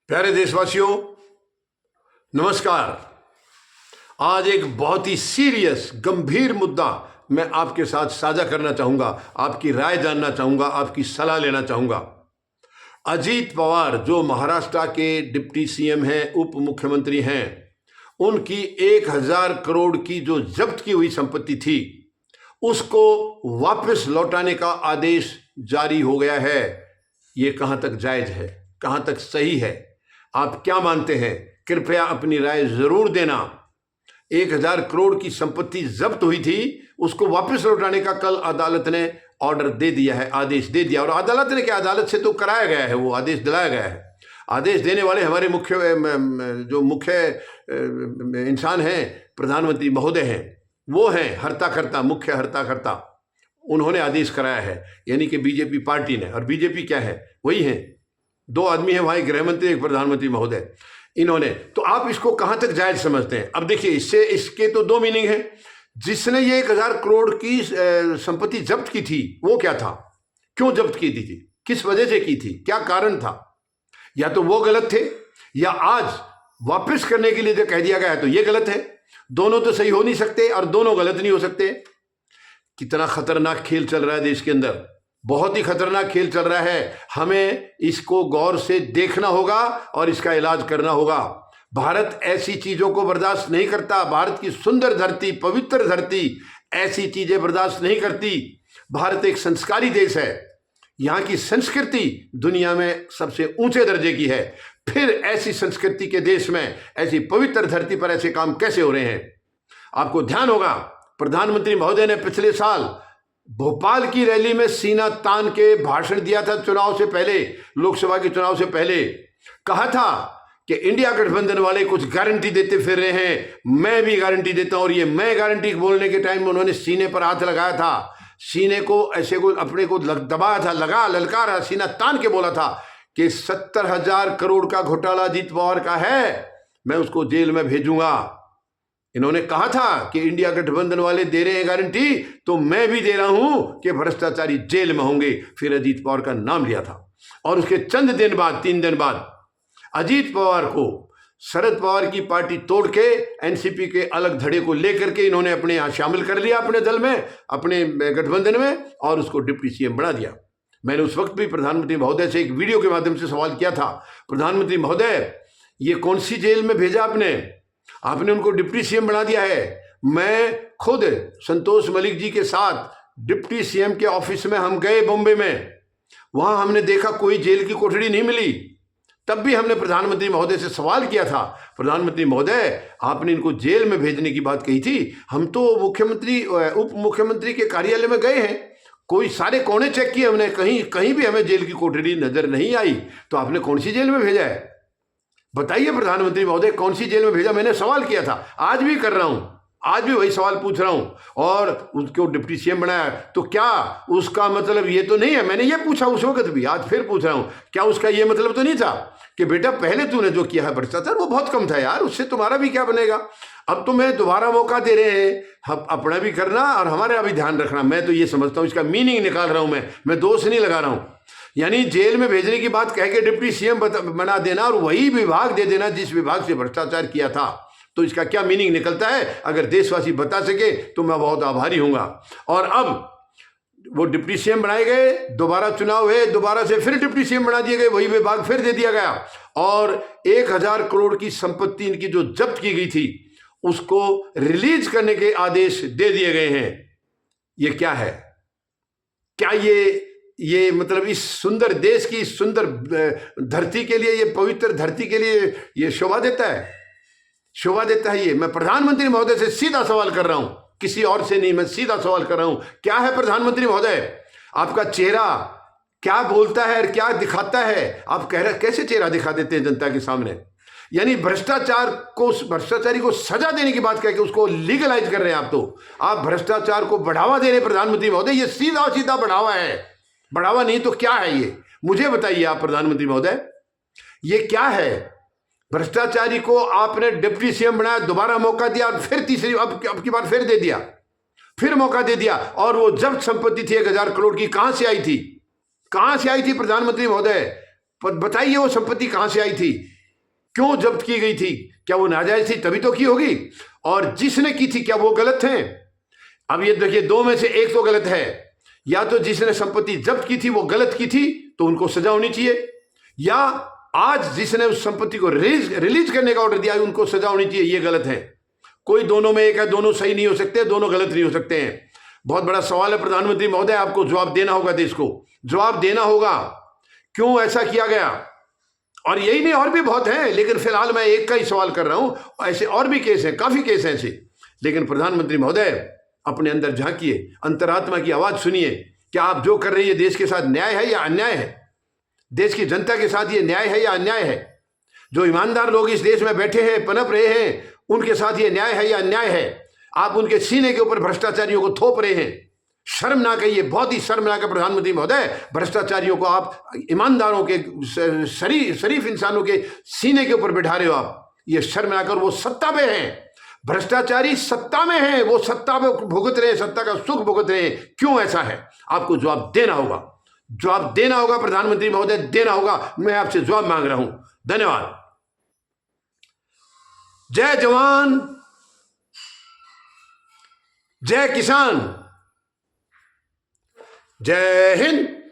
प्यारे देशवासियों, नमस्कार। आज एक बहुत ही सीरियस गंभीर मुद्दा मैं आपके साथ साझा करना चाहूंगा, आपकी राय जानना चाहूंगा, आपकी सलाह लेना चाहूंगा। अजीत पवार जो महाराष्ट्र के डिप्टी सीएम हैं, उप मुख्यमंत्री हैं, उनकी 1000 करोड़ की जो जब्त की हुई संपत्ति थी उसको वापस लौटाने का आदेश जारी हो गया है। ये कहां तक जायज है, कहां तक सही है, आप क्या मानते हैं? कृपया अपनी राय जरूर देना। 1000 करोड़ की संपत्ति जब्त हुई थी, उसको वापस लौटाने का कल अदालत ने ऑर्डर दे दिया है, आदेश दे दिया। और अदालत ने क्या, अदालत से तो कराया गया है, वो आदेश दिलाया गया है। आदेश देने वाले हमारे मुख्य इंसान हैं, प्रधानमंत्री महोदय हैं, वो हैं हर्ता मुख्य हर्ता। उन्होंने आदेश कराया है, यानी कि बीजेपी पार्टी ने। और बीजेपी क्या है, वही है, दो आदमी हैं वहाँ, एक गृह मंत्री, एक प्रधानमंत्री महोदय, इन्होंने। तो आप इसको कहाँ तक जायज समझते हैं? अब देखिए, इसके तो दो मीनिंग है। जिसने ये 1000 करोड़ की संपत्ति जब्त की थी वो क्या था, क्यों जब्त की थी, किस वजह से की थी, क्या कारण था? या तो वो गलत थे, या आज वापस करने के लिए जो कह दिया गया है तो ये गलत है। दोनों तो सही हो नहीं सकते और दोनों गलत नहीं हो सकते। कितना खतरनाक खेल चल रहा है देश के अंदर, बहुत ही खतरनाक खेल चल रहा है। हमें इसको गौर से देखना होगा और इसका इलाज करना होगा। भारत ऐसी चीजों को बर्दाश्त नहीं करता। भारत की सुंदर धरती, पवित्र धरती ऐसी चीजें बर्दाश्त नहीं करती। भारत एक संस्कारी देश है, यहाँ की संस्कृति दुनिया में सबसे ऊंचे दर्जे की है। फिर ऐसी संस्कृति के देश में, ऐसी पवित्र धरती पर ऐसे काम कैसे हो रहे हैं? आपको ध्यान होगा, प्रधानमंत्री महोदय ने पिछले साल भोपाल की रैली में सीना तान के भाषण दिया था। चुनाव से पहले, लोकसभा के चुनाव से पहले कहा था कि इंडिया गठबंधन वाले कुछ गारंटी देते फिर रहे हैं, मैं भी गारंटी देता हूं। और ये मैं गारंटी बोलने के टाइम में उन्होंने सीने पर हाथ लगाया था, सीने को ऐसे को अपने को दबाया था, ललकारा, सीना तान के बोला था कि 70,000 करोड़ का घोटाला अजीत पवार का है, मैं उसको जेल में भेजूंगा। इन्होंने कहा था कि इंडिया गठबंधन वाले दे रहे हैं गारंटी, तो मैं भी दे रहा हूं कि भ्रष्टाचारी जेल में होंगे। फिर अजीत पवार का नाम लिया था। और उसके चंद दिन बाद, 3 दिन बाद, अजीत पवार को शरद पवार की पार्टी तोड़ के एनसीपी के अलग धड़े को लेकर के इन्होंने अपने यहां शामिल कर लिया, अपने दल में, अपने गठबंधन में, और उसको डिप्टी सीएम बना दिया। मैंने उस वक्त भी प्रधानमंत्री महोदय से एक वीडियो के माध्यम से सवाल किया था, प्रधानमंत्री महोदय ये कौन सी जेल में भेजा आपने उनको डिप्टी सीएम बना दिया है। मैं खुद संतोष मलिक जी के साथ डिप्टी सीएम के ऑफिस में हम गए बॉम्बे में, वहां हमने देखा कोई जेल की कोठरी नहीं मिली। तब भी हमने प्रधानमंत्री महोदय से सवाल किया था, प्रधानमंत्री महोदय आपने इनको जेल में भेजने की बात कही थी, हम तो मुख्यमंत्री उप मुख्यमंत्री के कार्यालय में गए हैं, कोई सारे कोने चेक किए हमने, कहीं भी हमें जेल की कोठरी नजर नहीं आई, तो आपने कौन सी जेल में भेजा है? बताइए प्रधानमंत्री महोदय, कौन सी जेल में भेजा? मैंने सवाल किया था, आज भी कर रहा हूं, आज भी वही सवाल पूछ रहा हूं। और उसको डिप्टी सीएम बनाया, तो क्या उसका मतलब ये तो नहीं है, मैंने ये पूछा उस वक्त भी, आज फिर पूछ रहा हूं, क्या उसका ये मतलब तो नहीं था कि बेटा पहले तूने जो किया है भ्रष्टाचार वो बहुत कम था यार, उससे तुम्हारा भी क्या बनेगा, अब तुम्हें दोबारा मौका दे रहे हैं, हम अपना भी करना और हमारा भी ध्यान रखना। मैं तो ये समझता हूं, इसका मीनिंग निकाल रहा हूं, मैं दोष नहीं लगा रहा हूं। यानी जेल में भेजने की बात कह के डिप्टी सीएम बना देना और वही विभाग दे देना जिस विभाग से भ्रष्टाचार किया था, तो इसका क्या मीनिंग निकलता है? अगर देशवासी बता सके तो मैं बहुत आभारी हूंगा। और अब वो डिप्टी सीएम बनाए गए, दोबारा चुनाव हुए, दोबारा से फिर डिप्टी सीएम बना दिए गए, वही विभाग फिर दे दिया गया। और 1000 करोड़ की संपत्ति इनकी जो जब्त की गई थी उसको रिलीज करने के आदेश दे दिए गए हैं। ये क्या है? क्या ये मतलब इस सुंदर देश की, इस सुंदर धरती के लिए, ये पवित्र धरती के लिए ये शोभा देता है? शोभा देता है ये? मैं प्रधानमंत्री महोदय से सीधा सवाल कर रहा हूं, किसी और से नहीं, मैं सीधा सवाल कर रहा हूं। क्या है प्रधानमंत्री महोदय, आपका चेहरा क्या बोलता है और क्या दिखाता है? आप कैसे चेहरा दिखा देते हैं जनता के सामने? यानी भ्रष्टाचारी को सजा देने की बात करके उसको लीगलाइज कर रहे हैं आप भ्रष्टाचार को बढ़ावा दे रहे हैं प्रधानमंत्री महोदय। ये सीधा सीधा बढ़ावा है, बढ़ावा नहीं तो क्या है ये? मुझे बताइए आप प्रधानमंत्री महोदय, ये क्या है? भ्रष्टाचारी को आपने डिप्टी सीएम बनाया, दोबारा मौका दिया और फिर तीसरी अब की बार फिर दे दिया, फिर मौका दे दिया। और वो जब्त संपत्ति थी 1000 करोड़ की, कहां से आई थी? कहां से आई थी प्रधानमंत्री महोदय? बताइए वो संपत्ति कहां से आई थी? क्यों जब्त की गई थी? क्या वो नाजायज थी तभी तो की होगी? और जिसने की थी क्या वो गलत है? अब ये देखिए, दो में से एक तो गलत है। या तो जिसने संपत्ति जब्त की थी वो गलत की थी तो उनको सजा होनी चाहिए, या आज जिसने उस संपत्ति को रिलीज करने का ऑर्डर दिया उनको सजा होनी चाहिए, ये गलत है। कोई दोनों में एक है, दोनों सही नहीं हो सकते, दोनों गलत नहीं हो सकते हैं। बहुत बड़ा सवाल है प्रधानमंत्री महोदय, आपको जवाब देना होगा, देश को जवाब देना होगा क्यों ऐसा किया गया। और यही नहीं, और भी बहुत हैं, लेकिन फिलहाल मैं एक का ही सवाल कर रहा हूं। ऐसे और भी केस हैं, काफी केस हैं ऐसे। लेकिन प्रधानमंत्री महोदय, अपने अंदर झांकिए, अंतरात्मा की आवाज सुनिए। क्या आप जो कर रही है देश के साथ न्याय है या अन्याय है? देश की जनता के साथ ये न्याय है या अन्याय है? जो ईमानदार लोग इस देश में बैठे हैं, पनप रहे हैं, उनके साथ ये न्याय है या अन्याय है? आप उनके सीने के ऊपर भ्रष्टाचारियों को थोप रहे हैं। शर्मनाक है ये, बहुत ही शर्मनाक है प्रधानमंत्री महोदय। भ्रष्टाचारियों को आप ईमानदारों के, शरीफ इंसानों के सीने के ऊपर बिठा रहे हो आप। ये शर्मनाक। और वो सत्ता में हैं, भ्रष्टाचारी सत्ता में हैं, वो सत्ता में भुगत रहे हैं, सत्ता का सुख भुगत रहे हैं। क्यों ऐसा है? आपको जवाब देना होगा, जवाब देना होगा प्रधानमंत्री महोदय, देना होगा। मैं आपसे जवाब मांग रहा हूं। धन्यवाद। जय जवान, जय किसान, जय हिंद।